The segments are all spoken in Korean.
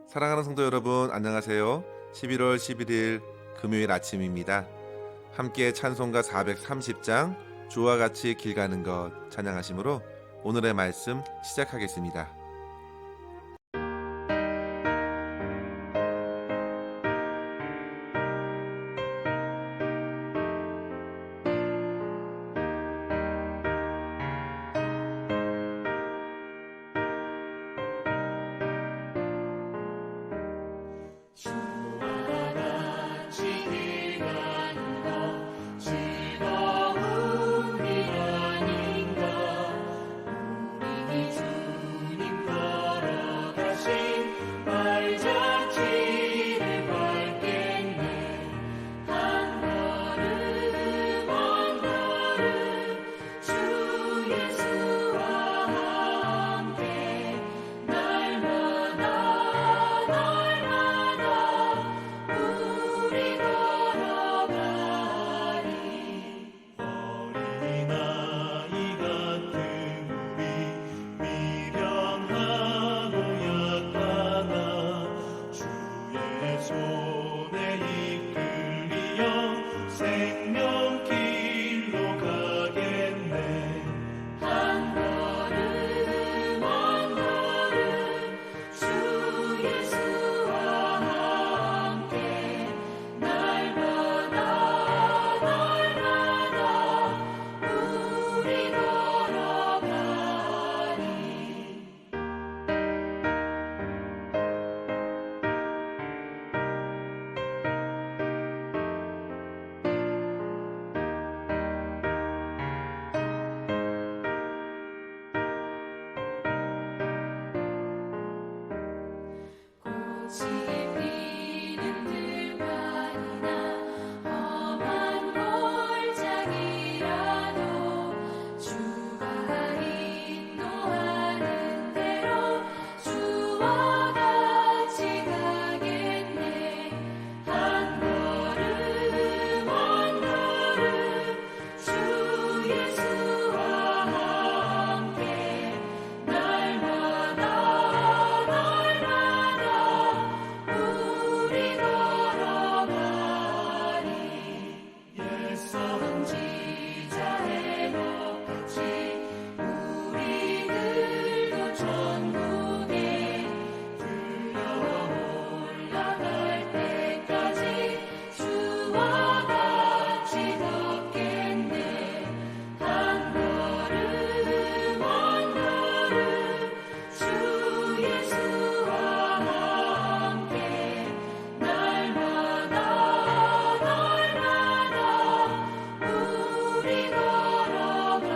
사랑하는 성도 여러분, 안녕하세요. 11월 11일 금요일 아침입니다. 함께 찬송가 430장 주와 같이 길 가는 것 찬양하심으로 오늘의 말씀 시작하겠습니다. 주와 같이 길 가는 것 즐거운 길 아닌가. 우리 주님 걸어가신 발자취를 밟겠네. 한 걸음 한 걸음 주 예수와 함께 날마다 우리 걸어가리. 어린아이 같은 우리 미련하고 약하나 주의 손에 이끌리어 생명길로 가겠네. 한 걸음 한 걸음 주 예수와 함께 날마다 우리 걸어가리. 꽃이 피는 들판이나 험한 골짜기라도 주가 인도하는 대로 주와 같이 가겠네. 한 걸음 한 걸음 주 예수와 함께 날마다 우리 걸어가리. 옛선지자의 덕같이 우리들도 천국에 들려 올라갈 때까지 주와 같이 걷겠네. 한 걸음 한 걸음 주 예수와 함께 날마다 우리 걸어가리.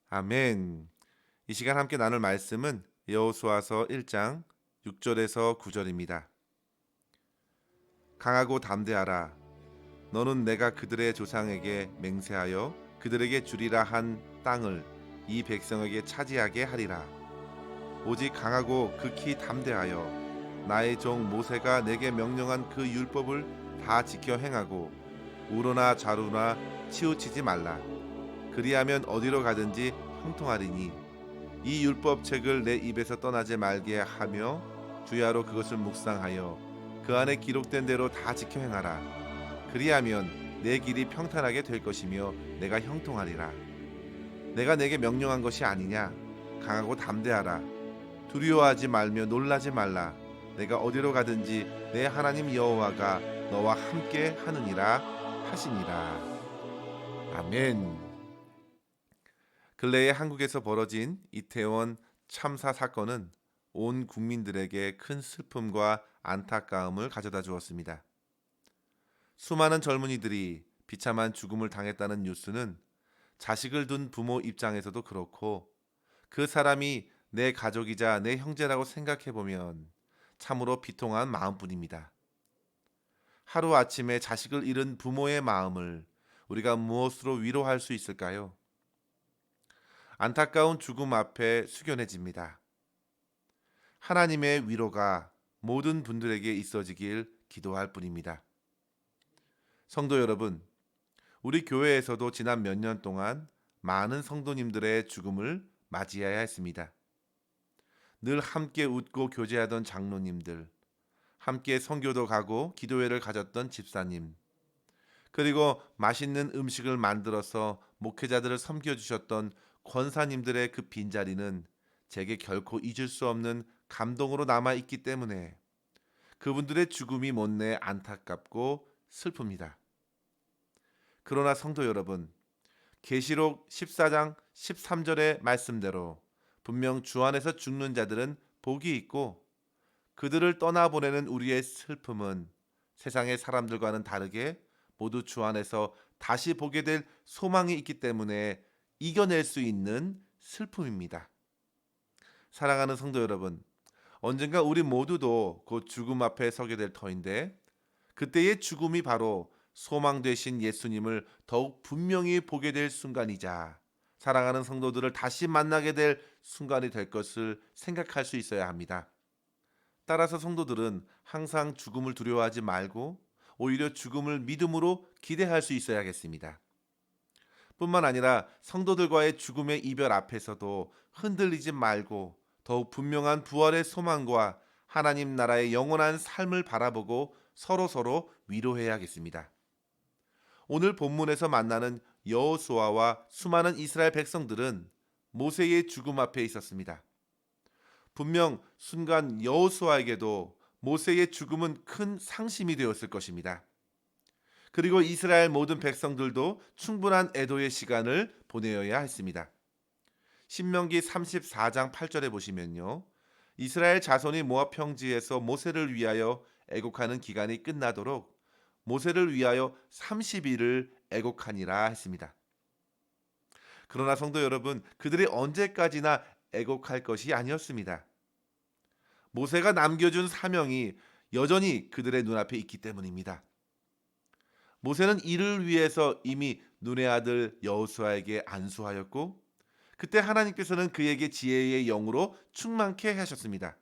아멘. 이 시간 함께 나눌 말씀은 여호수아서 1장 6절에서 9절입니다. 강하고 담대하라. 너는 내가 그들의 조상에게 맹세하여 그들에게 주리라 한 땅을 이 백성에게 차지하게 하리라. 오직 강하고 극히 담대하여 나의 종 모세가 내게 명령한 그 율법을 다 지켜 행하고 우로나 좌로나 치우치지 말라. 그리하면 어디로 가든지 형통하리니 이 율법책을 내 입에서 떠나지 말게 하며 주야로 그것을 묵상하여 그 안에 기록된 대로 다 지켜 행하라. 그리하면 내 길이 평탄하게 될 것이며 내가 형통하리라. 내가 내게 명령한 것이 아니냐. 강하고 담대하라. 두려워하지 말며 놀라지 말라. 내가 어디로 가든지 내 하나님 여호와가 너와 함께 하느니라 하시니라. 아멘. 근래에 한국에서 벌어진 이태원 참사 사건은 온 국민들에게 큰 슬픔과 안타까움을 가져다 주었습니다. 수많은 젊은이들이 비참한 죽음을 당했다는 뉴스는 자식을 둔 부모 입장에서도 그렇고 그 사람이 내 가족이자 내 형제라고 생각해보면 참으로 비통한 마음뿐입니다. 하루아침에 자식을 잃은 부모의 마음을 우리가 무엇으로 위로할 수 있을까요? 안타까운 죽음 앞에 숙연해집니다. 하나님의 위로가 모든 분들에게 있어지길 기도할 뿐입니다. 성도 여러분, 우리 교회에서도 지난 몇 년 동안 많은 성도님들의 죽음을 맞이해야 했습니다. 늘 함께 웃고 교제하던 장로님들, 함께 선교도 가고 기도회를 가졌던 집사님, 그리고 맛있는 음식을 만들어서 목회자들을 섬겨주셨던 권사님들의 그 빈자리는 제게 결코 잊을 수 없는 감동으로 남아있기 때문에 그분들의 죽음이 못내 안타깝고 슬픕니다. 그러나 성도 여러분, 계시록 14장 13절의 말씀대로 분명 주 안에서 죽는 자들은 복이 있고 그들을 떠나보내는 우리의 슬픔은 세상의 사람들과는 다르게 모두 주 안에서 다시 보게 될 소망이 있기 때문에 이겨낼 수 있는 슬픔입니다. 사랑하는 성도 여러분, 언젠가 우리 모두도 곧 죽음 앞에 서게 될 터인데 그때의 죽음이 바로 소망 되신 예수님을 더욱 분명히 보게 될 순간이자 사랑하는 성도들을 다시 만나게 될 순간이 될 것을 생각할 수 있어야 합니다. 따라서 성도들은 항상 죽음을 두려워하지 말고 오히려 죽음을 믿음으로 기대할 수 있어야겠습니다. 뿐만 아니라 성도들과의 죽음의 이별 앞에서도 흔들리지 말고 더욱 분명한 부활의 소망과 하나님 나라의 영원한 삶을 바라보고 서로 위로해야겠습니다. 오늘 본문에서 만나는 여호수아와 수많은 이스라엘 백성들은 모세의 죽음 앞에 있었습니다. 분명 순간 여호수아에게도 모세의 죽음은 큰 상심이 되었을 것입니다. 그리고 이스라엘 모든 백성들도 충분한 애도의 시간을 보내어야 했습니다. 신명기 34장 8절에 보시면요, 이스라엘 자손이 모압 평지에서 모세를 위하여 애곡하는 기간이 끝나도록 모세를 위하여 30일을 애곡하니라 했습니다. 그러나 성도 여러분, 그들이 언제까지나 애곡할 것이 아니었습니다. 모세가 남겨준 사명이 여전히 그들의 눈앞에 있기 때문입니다. 모세는 이를 위해서 이미 눈의 아들 여호수아에게 안수하였고 그때 하나님께서는 그에게 지혜의 영으로 충만케 하셨습니다.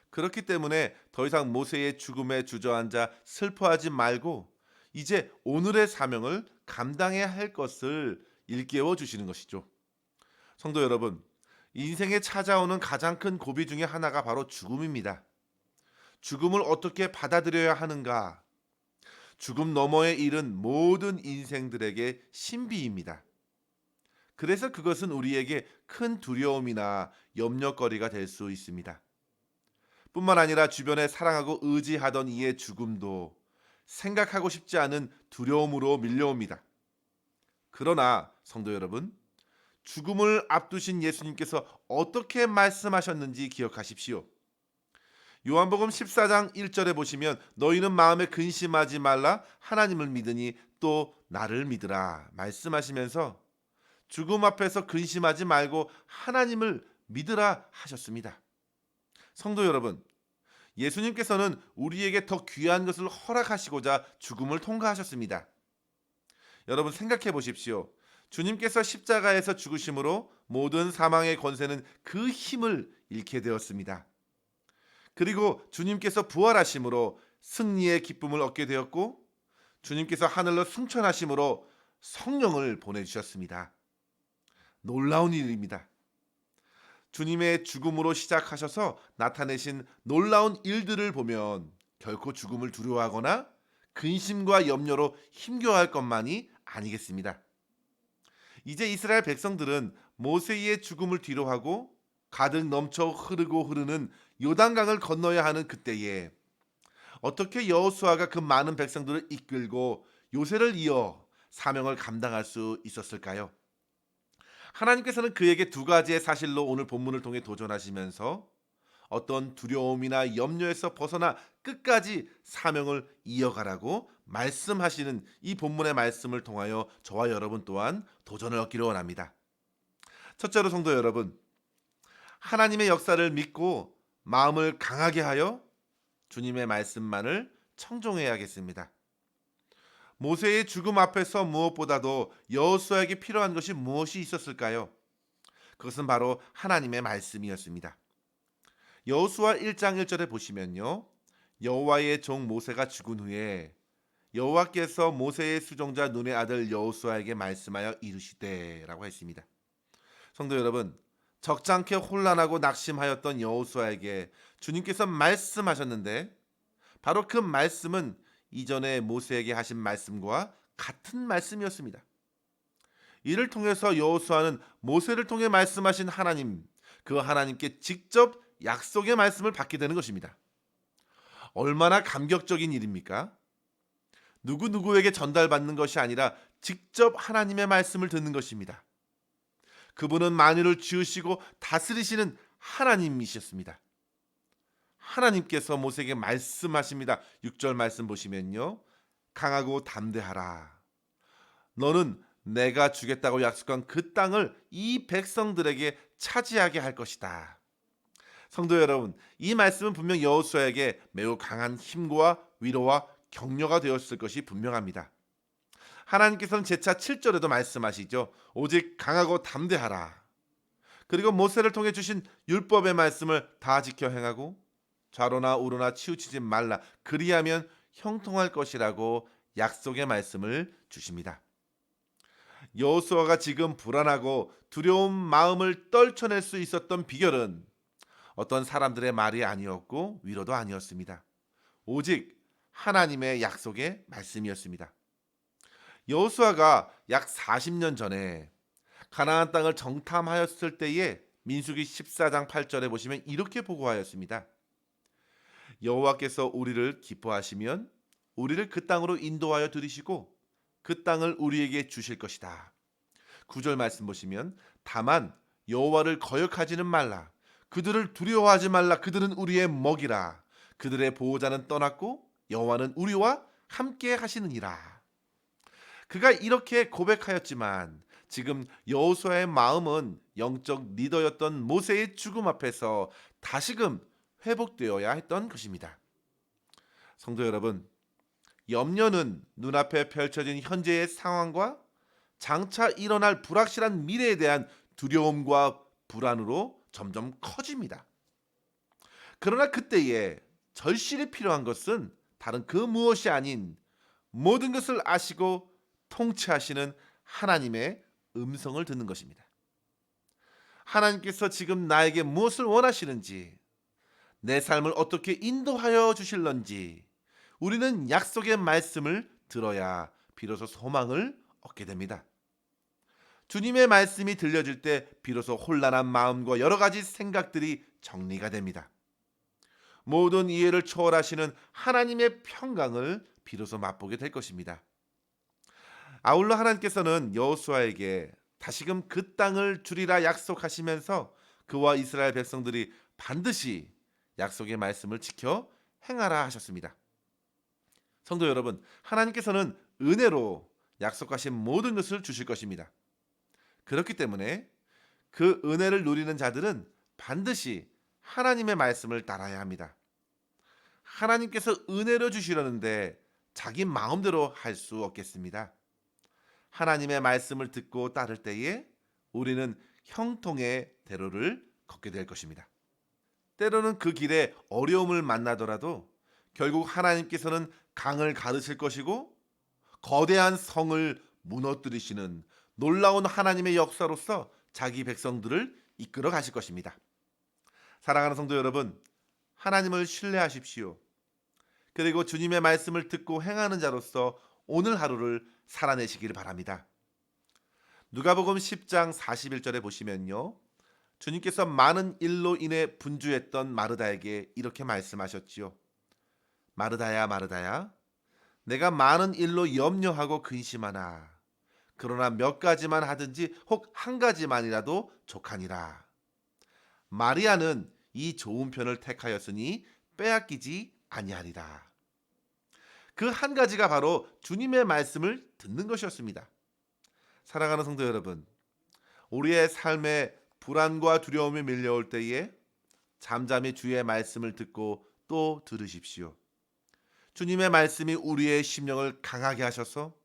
그렇기 때문에 더 이상 모세의 죽음에 주저앉아 슬퍼하지 말고 이제 오늘의 사명을 감당해야 할 것을 일깨워 주시는 것이죠. 성도 여러분, 인생에 찾아오는 가장 큰 고비 중에 하나가 바로 죽음입니다. 죽음을 어떻게 받아들여야 하는가? 죽음 너머의 일은 모든 인생들에게 신비입니다. 그래서 그것은 우리에게 큰 두려움이나 염려거리가 될 수 있습니다. 뿐만 아니라 주변에 사랑하고 의지하던 이의 죽음도 생각하고 싶지 않은 두려움으로 밀려옵니다. 그러나 성도 여러분, 죽음을 앞두신 예수님께서 어떻게 말씀하셨는지 기억하십시오. 요한복음 14장 1절에 보시면 너희는 마음에 근심하지 말라 하나님을 믿으니 또 나를 믿으라 말씀하시면서 죽음 앞에서 근심하지 말고 하나님을 믿으라 하셨습니다. 성도 여러분, 예수님께서는 우리에게 더 귀한 것을 허락하시고자 죽음을 통과하셨습니다. 여러분 생각해 보십시오. 주님께서 십자가에서 죽으심으로 모든 사망의 권세는 그 힘을 잃게 되었습니다. 그리고 주님께서 부활하심으로 승리의 기쁨을 얻게 되었고 주님께서 하늘로 승천하심으로 성령을 보내주셨습니다. 놀라운 일입니다. 주님의 죽음으로 시작하셔서 나타내신 놀라운 일들을 보면 결코 죽음을 두려워하거나 근심과 염려로 힘겨워할 것만이 아니겠습니다. 이제 이스라엘 백성들은 모세의 죽음을 뒤로하고 가득 넘쳐 흐르는 요단강을 건너야 하는 그때에 어떻게 여호수아가 그 많은 백성들을 이끌고 요새를 이어 사명을 감당할 수 있었을까요? 하나님께서는 그에게 두 가지의 사실로 오늘 본문을 통해 도전하시면서 어떤 두려움이나 염려에서 벗어나 끝까지 사명을 이어가라고 말씀하시는 이 본문의 말씀을 통하여 저와 여러분 또한 도전을 얻기를 원합니다. 첫째로 성도 여러분, 하나님의 역사를 믿고 마음을 강하게 하여 주님의 말씀만을 청종해야겠습니다. 모세의 죽음 앞에서 무엇보다도 여호수아에게 필요한 것이 무엇이 있었을까요? 그것은 바로 하나님의 말씀이었습니다. 여호수아 1장 1절에 보시면요. 여호와의 종 모세가 죽은 후에 여호와께서 모세의 수종자 눈의 아들 여호수아에게 말씀하여 이르시되라고 했습니다. 성도 여러분, 적잖게 혼란하고 낙심하였던 여호수아에게 주님께서 말씀하셨는데 바로 그 말씀은 이전에 모세에게 하신 말씀과 같은 말씀이었습니다. 이를 통해서 여호수아는 모세를 통해 말씀하신 하나님, 그 하나님께 직접 약속의 말씀을 받게 되는 것입니다. 얼마나 감격적인 일입니까? 누구에게 전달받는 것이 아니라 직접 하나님의 말씀을 듣는 것입니다. 그분은 만유를 지으시고 다스리시는 하나님이셨습니다. 하나님께서 모세에게 말씀하십니다. 6절 말씀 보시면요. 강하고 담대하라. 너는 내가 주겠다고 약속한 그 땅을 이 백성들에게 차지하게 할 것이다. 성도 여러분, 이 말씀은 분명 여호수아에게 매우 강한 힘과 위로와 격려가 되었을 것이 분명합니다. 하나님께서는 제차 7절에도 말씀하시죠. 오직 강하고 담대하라. 그리고 모세를 통해 주신 율법의 말씀을 다 지켜 행하고 좌로나 우로나 치우치지 말라. 그리하면 형통할 것이라고 약속의 말씀을 주십니다. 여호수아가 지금 불안하고 두려운 마음을 떨쳐낼 수 있었던 비결은 어떤 사람들의 말이 아니었고 위로도 아니었습니다. 오직 하나님의 약속의 말씀이었습니다. 여호수아가 약 40년 전에 가나안 땅을 정탐하였을 때에 민수기 14장 8절에 보시면 이렇게 보고하였습니다. 여호와께서 우리를 기뻐하시면 우리를 그 땅으로 인도하여 들이시고 그 땅을 우리에게 주실 것이다. 9절 말씀 보시면 다만 여호와를 거역하지는 말라. 그들을 두려워하지 말라. 그들은 우리의 먹이라. 그들의 보호자는 떠났고 여호와는 우리와 함께 하시느니라. 그가 이렇게 고백하였지만 지금 여호수아의 마음은 영적 리더였던 모세의 죽음 앞에서 다시금 회복되어야 했던 것입니다. 성도 여러분, 염려는 눈앞에 펼쳐진 현재의 상황과 장차 일어날 불확실한 미래에 대한 두려움과 불안으로 점점 커집니다. 그러나 그때에 절실히 필요한 것은 다른 그 무엇이 아닌 모든 것을 아시고 통치하시는 하나님의 음성을 듣는 것입니다. 하나님께서 지금 나에게 무엇을 원하시는지, 내 삶을 어떻게 인도하여 주실런지 우리는 약속의 말씀을 들어야 비로소 소망을 얻게 됩니다. 주님의 말씀이 들려질 때 비로소 혼란한 마음과 여러 가지 생각들이 정리가 됩니다. 모든 이해를 초월하시는 하나님의 평강을 비로소 맛보게 될 것입니다. 아울러 하나님께서는 여호수아에게 다시금 그 땅을 주리라 약속하시면서 그와 이스라엘 백성들이 반드시 약속의 말씀을 지켜 행하라 하셨습니다. 성도 여러분, 하나님께서는 은혜로 약속하신 모든 것을 주실 것입니다. 그렇기 때문에 그 은혜를 누리는 자들은 반드시 하나님의 말씀을 따라야 합니다. 하나님께서 은혜로 주시려는데 자기 마음대로 할 수 없겠습니다. 하나님의 말씀을 듣고 따를 때에 우리는 형통의 대로를 걷게 될 것입니다. 때로는 그 길에 어려움을 만나더라도 결국 하나님께서는 강을 가르칠 것이고 거대한 성을 무너뜨리시는 놀라운 하나님의 역사로서 자기 백성들을 이끌어 가실 것입니다. 사랑하는 성도 여러분, 하나님을 신뢰하십시오. 그리고 주님의 말씀을 듣고 행하는 자로서 오늘 하루를 살아내시기를 바랍니다. 누가복음 10장 41절에 보시면요. 주님께서 많은 일로 인해 분주했던 마르다에게 이렇게 말씀하셨지요. 마르다야 마르다야, 내가 많은 일로 염려하고 근심하나 그러나 몇 가지만 하든지 혹 한 가지만이라도 족하니라. 마리아는 이 좋은 편을 택하였으니 빼앗기지 아니하리라. 그 한 가지가 바로 주님의 말씀을 듣는 것이었습니다. 사랑하는 성도 여러분, 우리의 삶에 불안과 두려움이 밀려올 때에 잠잠히 주의 말씀을 듣고 또 들으십시오. 주님의 말씀이 우리의 심령을 강하게 하셔서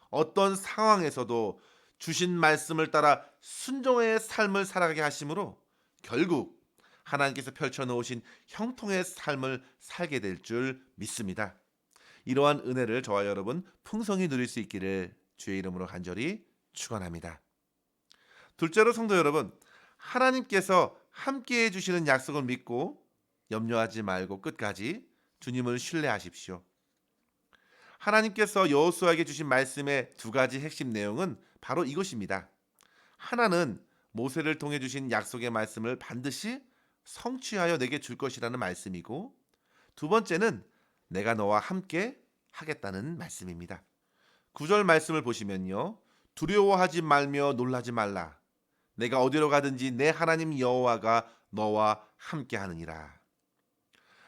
어떤 상황에서도 주신 말씀을 따라 순종의 삶을 살아가게 하심으로 결국 하나님께서 펼쳐놓으신 형통의 삶을 살게 될 줄 믿습니다. 이러한 은혜를 저와 여러분 풍성히 누릴 수 있기를 주의 이름으로 간절히 축원합니다. 둘째로 성도 여러분, 하나님께서 함께해 주시는 약속을 믿고 염려하지 말고 끝까지 주님을 신뢰하십시오. 하나님께서 여호수아에게 주신 말씀의 두 가지 핵심 내용은 바로 이것입니다. 하나는 모세를 통해 주신 약속의 말씀을 반드시 성취하여 내게 줄 것이라는 말씀이고, 두 번째는 내가 너와 함께 하겠다는 말씀입니다. 9절 말씀을 보시면요, 두려워하지 말며 놀라지 말라. 내가 어디로 가든지 내 하나님 여호와가 너와 함께 하느니라.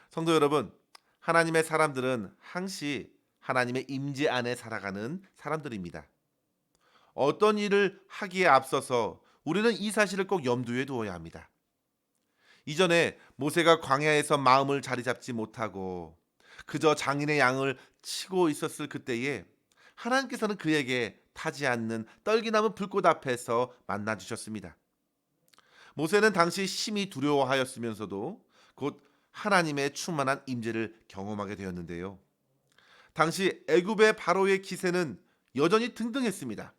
성도 여러분, 하나님의 사람들은 항시 하나님의 임재 안에 살아가는 사람들입니다. 어떤 일을 하기에 앞서서 우리는 이 사실을 꼭 염두에 두어야 합니다. 이전에 모세가 광야에서 마음을 자리 잡지 못하고 그저 장인의 양을 치고 있었을 그때에 하나님께서는 그에게 타지 않는 떨기나무 불꽃 앞에서 만나 주셨습니다. 모세는 당시 심히 두려워하였으면서도 곧 하나님의 충만한 임재를 경험하게 되었는데요. 당시 애굽의 바로의 기세는 여전히 등등했습니다.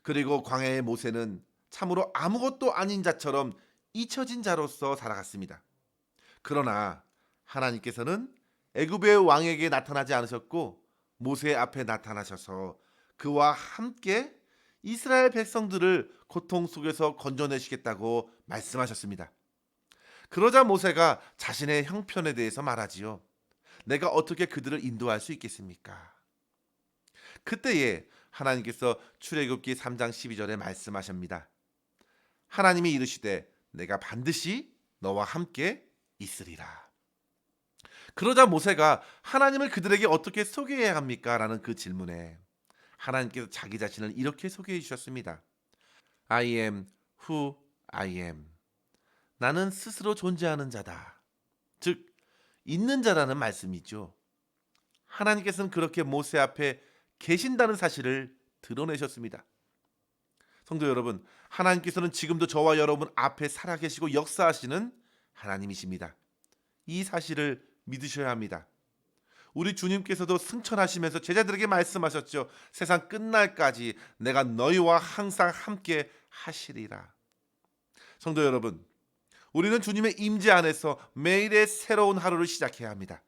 그리고 광야의 모세는 참으로 아무것도 아닌 자처럼 잊혀진 자로서 살아갔습니다. 그러나 하나님께서는 애굽의 왕에게 나타나지 않으셨고 모세 앞에 나타나셔서 그와 함께 이스라엘 백성들을 고통 속에서 건져내시겠다고 말씀하셨습니다. 그러자 모세가 자신의 형편에 대해서 말하지요. 내가 어떻게 그들을 인도할 수 있겠습니까? 그때에 하나님께서 출애굽기 3장 12절에 말씀하십니다. 하나님이 이르시되 내가 반드시 너와 함께 있으리라. 그러자 모세가 하나님을 그들에게 어떻게 소개해야 합니까? 라는 그 질문에 하나님께서 자기 자신을 이렇게 소개해 주셨습니다. I am who I am. 나는 스스로 존재하는 자다. 즉 있는 자라는 말씀이죠. 하나님께서는 그렇게 모세 앞에 계신다는 사실을 드러내셨습니다. 성도 여러분, 하나님께서는 지금도 저와 여러분 앞에 살아계시고 역사하시는 하나님이십니다. 이 사실을 믿으셔야 합니다. 우리 주님께서도 승천하시면서 제자들에게 말씀하셨죠. 세상 끝날까지 내가 너희와 항상 함께 하시리라. 성도 여러분, 우리는 주님의 임재 안에서 매일의 새로운 하루를 시작해야 합니다.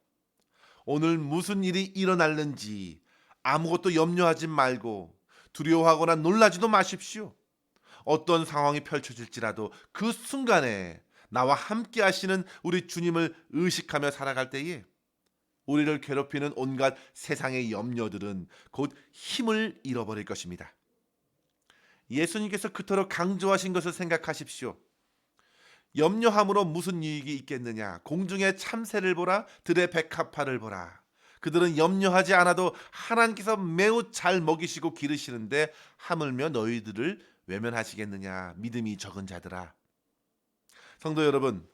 오늘 무슨 일이 일어날는지 아무것도 염려하지 말고 두려워하거나 놀라지도 마십시오. 어떤 상황이 펼쳐질지라도 그 순간에 나와 함께 하시는 우리 주님을 의식하며 살아갈 때에 우리를 괴롭히는 온갖 세상의 염려들은 곧 힘을 잃어버릴 것입니다. 예수님께서 그토록 강조하신 것을 생각하십시오. 염려함으로 무슨 이익이 있겠느냐? 공중의 참새를 보라, 들의 백합화를 보라. 그들은 염려하지 않아도 하나님께서 매우 잘 먹이시고 기르시는데 하물며 너희들을 외면하시겠느냐? 믿음이 적은 자들아. 성도 여러분,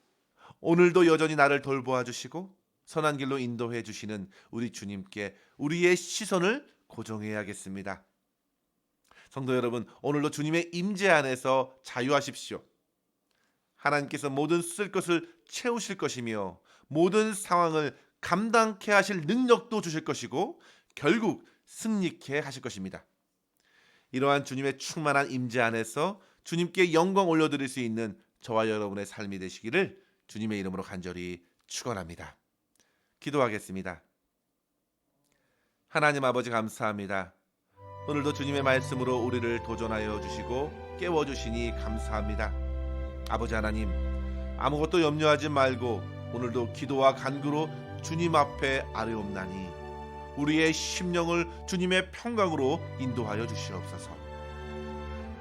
오늘도 여전히 나를 돌보아 주시고 선한 길로 인도해 주시는 우리 주님께 우리의 시선을 고정해야겠습니다. 성도 여러분, 오늘도 주님의 임재 안에서 자유하십시오. 하나님께서 모든 쓸 것을 채우실 것이며 모든 상황을 감당케 하실 능력도 주실 것이고 결국 승리케 하실 것입니다. 이러한 주님의 충만한 임재 안에서 주님께 영광 올려드릴 수 있는 저와 여러분의 삶이 되시기를 주님의 이름으로 간절히 축원합니다. 기도하겠습니다. 하나님 아버지 감사합니다. 오늘도 주님의 말씀으로 우리를 도전하여 주시고 깨워주시니 감사합니다. 아버지 하나님, 아무것도 염려하지 말고 오늘도 기도와 간구로 주님 앞에 아뢰옵나니 우리의 심령을 주님의 평강으로 인도하여 주시옵소서.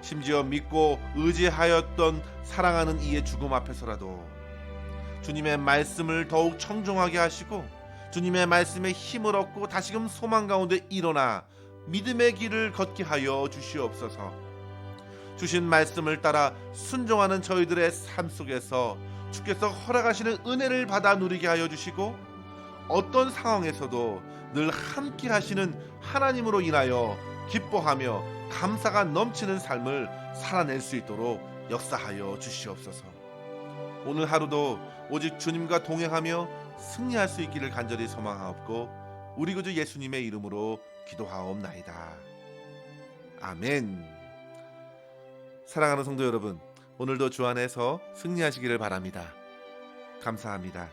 심지어 믿고 의지하였던 사랑하는 이의 죽음 앞에서라도 주님의 말씀을 더욱 청종하게 하시고 주님의 말씀에 힘을 얻고 다시금 소망 가운데 일어나 믿음의 길을 걷게 하여 주시옵소서. 주신 말씀을 따라 순종하는 저희들의 삶 속에서 주께서 허락하시는 은혜를 받아 누리게 하여 주시고 어떤 상황에서도 늘 함께 하시는 하나님으로 인하여 기뻐하며 감사가 넘치는 삶을 살아낼 수 있도록 역사하여 주시옵소서. 오늘 하루도 오직 주님과 동행하며 승리할 수 있기를 간절히 소망하옵고 우리 구주 예수님의 이름으로 기도하옵나이다. 아멘. 사랑하는 성도 여러분, 오늘도 주 안에서 승리하시기를 바랍니다. 감사합니다.